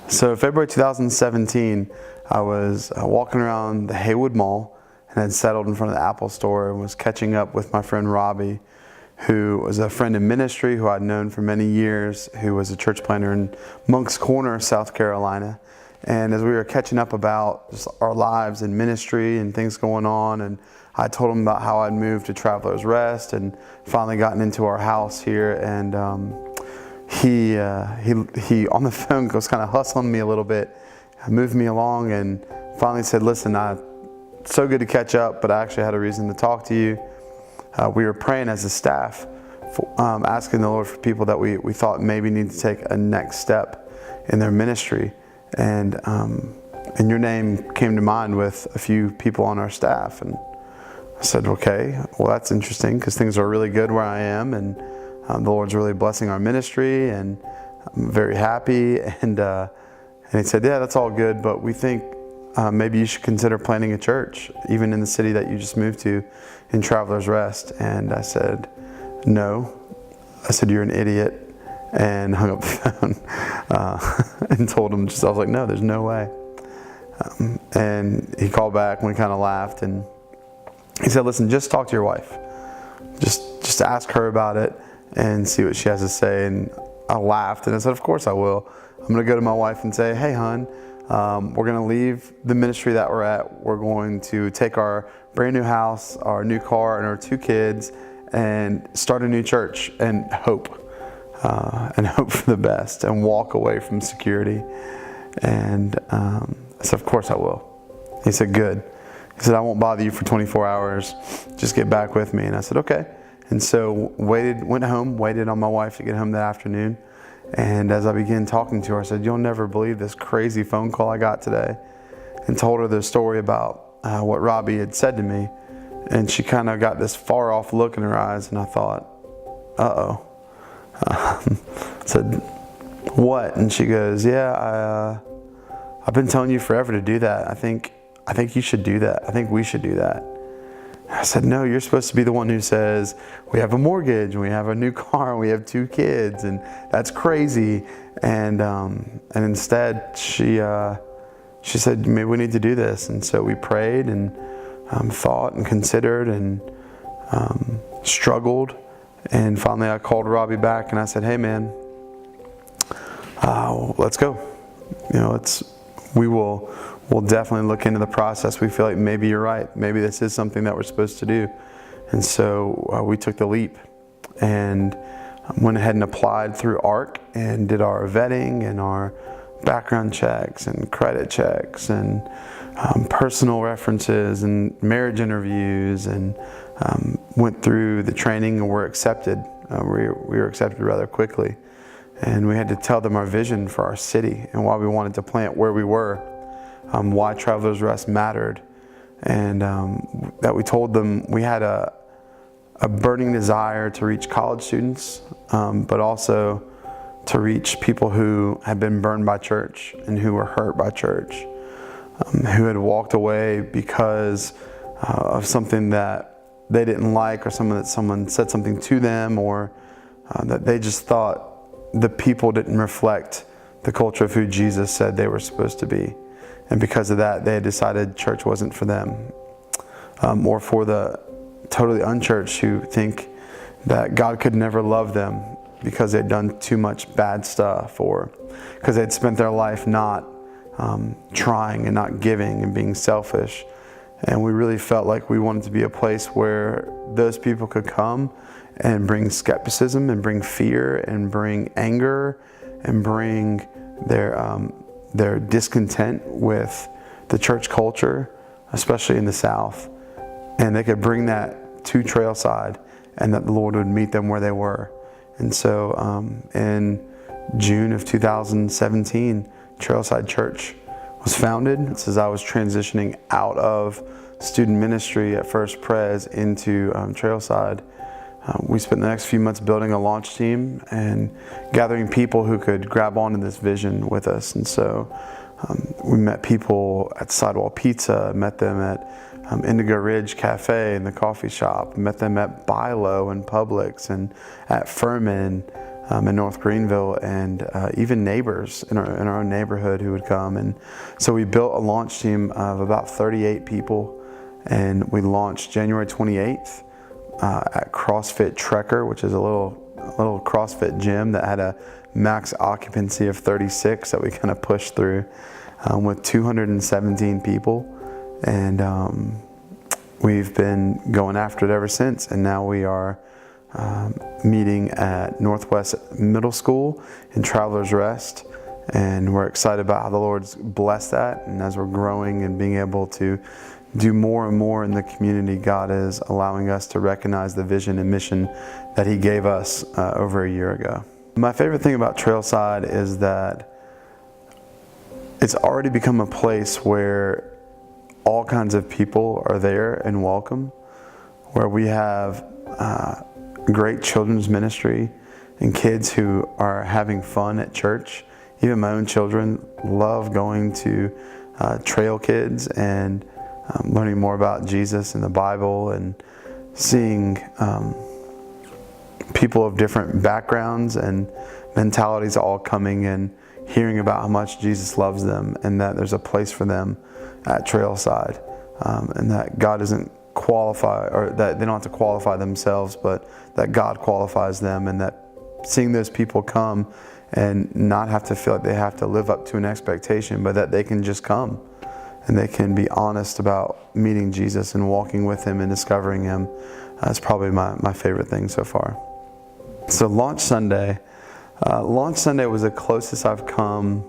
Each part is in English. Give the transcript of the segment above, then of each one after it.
So February 2017, I was walking around the Haywood Mall and had settled in front of the Apple store and was catching up with my friend Robbie, who was a friend in ministry who I'd known for many years, who was a church planter in Moncks Corner, South Carolina. And as we were catching up about just our lives and ministry and things going on, and I told him about how I'd moved to Travelers Rest and finally gotten into our house here, and he on the phone was kind of hustling me a little bit, moved me along, and finally said, "Listen, it's so good to catch up, but I actually had a reason to talk to you." We were praying as a staff, asking the Lord for people that we thought maybe need to take a next step in their ministry, and your name came to mind with a few people on our staff, and I said, "Okay, well that's interesting because things are really good where I am, and the Lord's really blessing our ministry, and I'm very happy." And he said, "Yeah, that's all good, but we think maybe you should consider planting a church, even in the city that you just moved to in Travelers Rest." And I said, "No." I said, "You're an idiot," and hung up the phone and told him, I was like, "No, there's no way." And he called back and we kind of laughed, and he said, "Listen, just talk to your wife. Just ask her about it and see what she has to say." And I laughed and I said, "Of course I will. I'm going to go to my wife and say, 'Hey, hon, we're going to leave the ministry that we're at. We're going to take our brand new house, our new car, and our 2 kids and start a new church and hope for the best and walk away from security.'" And I said, "Of course I will." He said, "Good." He said, "I won't bother you for 24 hours. Just get back with me." And I said, "Okay." And so went home, waited on my wife to get home that afternoon. And as I began talking to her, I said, "You'll never believe this crazy phone call I got today," and told her the story about what Robbie had said to me. And she kind of got this far off look in her eyes, and I thought, uh-oh. I said, "What?" And she goes, "Yeah, I've been telling you forever to do that. I think you should do that. I think we should do that." I said, "No, you're supposed to be the one who says we have a mortgage and we have a new car and we have 2 kids, and that's crazy." And instead she said, "Maybe we need to do this." And so we prayed and thought and considered and struggled. And finally I called Robbie back and I said, "Hey man, let's go. We'll definitely look into the process. We feel like maybe you're right. Maybe this is something that we're supposed to do." And so we took the leap and went ahead and applied through ARC and did our vetting and our background checks and credit checks and personal references and marriage interviews, and went through the training and were accepted. We were accepted rather quickly. And we had to tell them our vision for our city and why we wanted to plant where we were. Why Travelers Rest mattered, and that we told them we had a burning desire to reach college students, but also to reach people who had been burned by church and who were hurt by church, who had walked away because of something that they didn't like, or someone said something to them, or that they just thought the people didn't reflect the culture of who Jesus said they were supposed to be. And because of that, they had decided church wasn't for them. Or for the totally unchurched who think that God could never love them because they'd done too much bad stuff, or because they'd spent their life not trying and not giving and being selfish. And we really felt like we wanted to be a place where those people could come and bring skepticism and bring fear and bring anger and bring their discontent with the church culture, especially in the South, and they could bring that to Trailside, and that the Lord would meet them where they were. And so in June of 2017, Trailside Church was founded. As I was transitioning out of student ministry at First Pres into Trailside, we spent the next few months building a launch team and gathering people who could grab onto this vision with us. And so we met people at Sidewall Pizza, met them at Indigo Ridge Cafe and the coffee shop, met them at Bilo and Publix and at Furman, in North Greenville, and even neighbors in our own neighborhood who would come. And so we built a launch team of about 38 people, and we launched January 28th at CrossFit Trekker, which is a little CrossFit gym that had a max occupancy of 36 that we kind of pushed through with 217 people. And we've been going after it ever since. And now we are meeting at Northwest Middle School in Travelers Rest. And we're excited about how the Lord's blessed that. And as we're growing and being able to do more and more in the community, God is allowing us to recognize the vision and mission that He gave us over a year ago. My favorite thing about Trailside is that it's already become a place where all kinds of people are there and welcome, where we have great children's ministry and kids who are having fun at church. Even my own children love going to Trail Kids and learning more about Jesus and the Bible, and seeing people of different backgrounds and mentalities all coming and hearing about how much Jesus loves them, and that there's a place for them at Trailside, and that God doesn't qualify, or that they don't have to qualify themselves, but that God qualifies them, and that seeing those people come and not have to feel like they have to live up to an expectation, but that they can just come and they can be honest about meeting Jesus and walking with Him and discovering Him. That's probably my favorite thing so far. So Launch Sunday was the closest I've come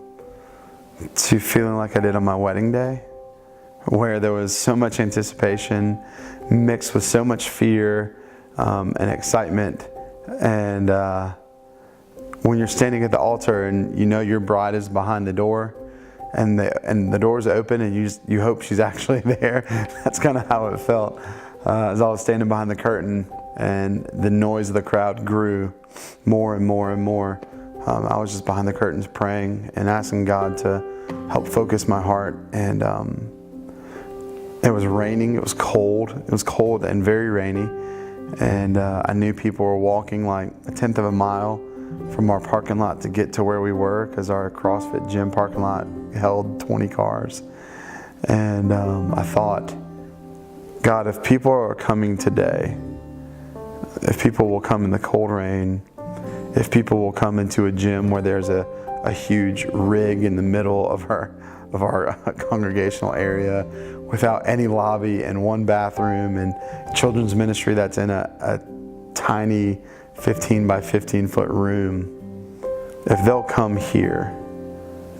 to feeling like I did on my wedding day, where there was so much anticipation mixed with so much fear and excitement. And when you're standing at the altar and you know your bride is behind the door, and the door's open, and you hope she's actually there. That's kind of how it felt as I was standing behind the curtain, and the noise of the crowd grew more and more and more. I was just behind the curtains praying and asking God to help focus my heart. And it was raining. It was cold. It was cold and very rainy. And I knew people were walking like a tenth of a mile from our parking lot to get to where we were, because our CrossFit gym parking lot held 20 cars. And I thought, God, if people are coming today, if people will come in the cold rain, if people will come into a gym where there's a huge rig in the middle of our congregational area without any lobby and one bathroom, and children's ministry that's in a tiny 15 by 15 foot room, if they'll come here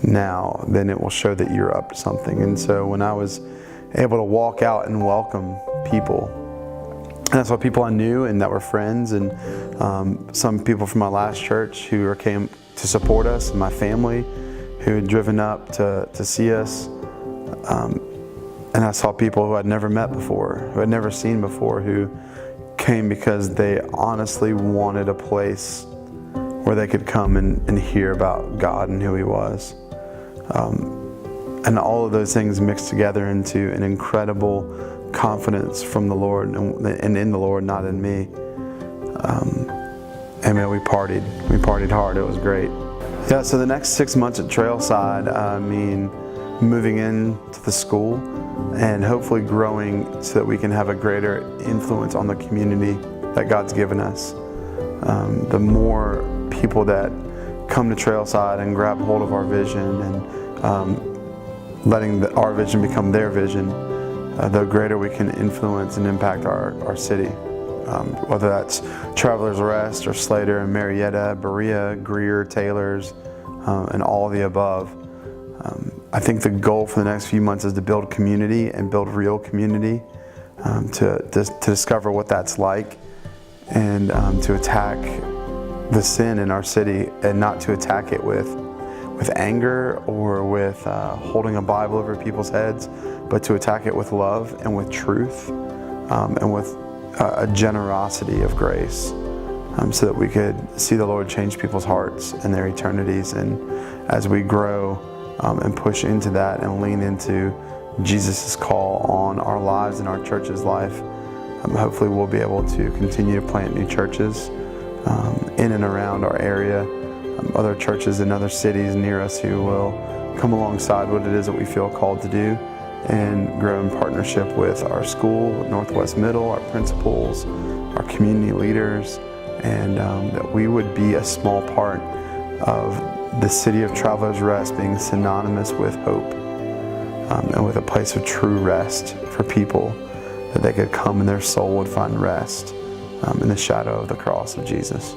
now, then it will show that you're up to something. And so when I was able to walk out and welcome people, and I saw people I knew and that were friends, and some people from my last church who came to support us, and my family who had driven up to see us. And I saw people who I'd never met before, who I'd never seen before, who came because they honestly wanted a place where they could come and hear about God and who He was. And all of those things mixed together into an incredible confidence from the Lord, and in the Lord, not in me. And man, we partied hard. It was great. Yeah, so the next 6 months at Trailside, I mean, moving into the school and hopefully growing so that we can have a greater influence on the community that God's given us. The more people that come to Trailside and grab hold of our vision, and letting our vision become their vision, the greater we can influence and impact our city. Whether that's Travelers Rest or Slater and Marietta, Berea, Greer, Taylor's, and all the above. I think the goal for the next few months is to build community and build real community, to discover what that's like, and to attack the sin in our city, and not to attack it with anger or with holding a Bible over people's heads, but to attack it with love and with truth, and with a generosity of grace, so that we could see the Lord change people's hearts and their eternities. And as we grow and push into that and lean into Jesus' call on our lives and our church's life, hopefully we'll be able to continue to plant new churches, in and around our area, other churches in other cities near us who will come alongside what it is that we feel called to do and grow in partnership with our school, with Northwest Middle, our principals, our community leaders, and that we would be a small part of the city of Travelers Rest being synonymous with hope and with a place of true rest for people, that they could come and their soul would find rest in the shadow of the cross of Jesus.